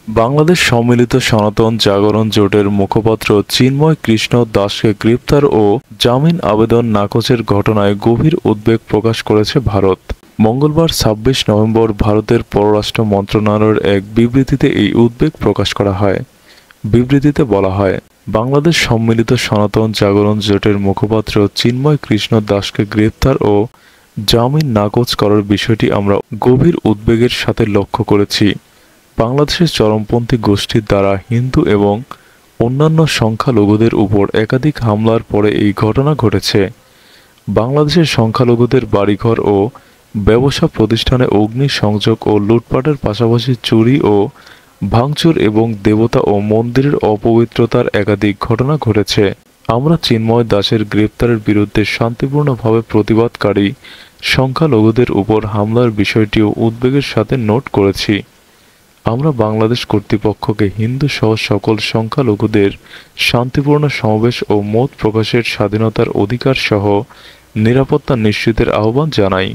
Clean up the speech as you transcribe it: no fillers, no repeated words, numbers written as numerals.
বাংলাদেশ সম্মিলিত সনাতন জাগরণ জোটের মুখপাত্র চিন্ময় কৃষ্ণ দাসকে গ্রেপ্তার ও জামিন আবেদন নাকচের ঘটনায় গভীর উদ্বেগ প্রকাশ করেছে ভারত। মঙ্গলবার ২৬ নভেম্বর ভারতের পররাষ্ট্র মন্ত্রণালয়ের এক বিবৃতিতে এই উদ্বেগ প্রকাশ করা হয়। বিবৃতিতে বলা হয়, বাংলাদেশ সম্মিলিত সনাতন জাগরণ জোটের মুখপাত্র চিন্ময় কৃষ্ণ দাসকে গ্রেপ্তার ও জামিন নাকচ করার বিষয়টি আমরা গভীর উদ্বেগের সাথে লক্ষ্য করেছি। বাংলাদেশের চরমপন্থী গোষ্ঠীর দ্বারা হিন্দু এবং অন্যান্য সংখ্যালঘুদের উপর একাধিক হামলার পরে এই ঘটনা ঘটেছে। বাংলাদেশের সংখ্যালঘুদের বাড়িঘর ও ব্যবসা প্রতিষ্ঠানে অগ্নিসংযোগ ও লুটপাটের পাশাপাশি চুরি ও ভাঙচুর এবং দেবতা ও মন্দিরের অপবিত্রতার একাধিক ঘটনা ঘটেছে। আমরা চিন্ময় দাসের গ্রেপ্তারের বিরুদ্ধে শান্তিপূর্ণভাবে প্রতিবাদকারী সংখ্যালঘুদের উপর হামলার বিষয়টিও উদ্বেগের সাথে নোট করেছি। আমরা বাংলাদেশ কর্তৃপক্ষকে হিন্দু সহ সকল সংখ্যালঘুদের শান্তিপূর্ণ সমাবেশ ও মত প্রকাশের স্বাধীনতার অধিকার সহ নিরাপত্তা নিশ্চিতের আহ্বান জানাই।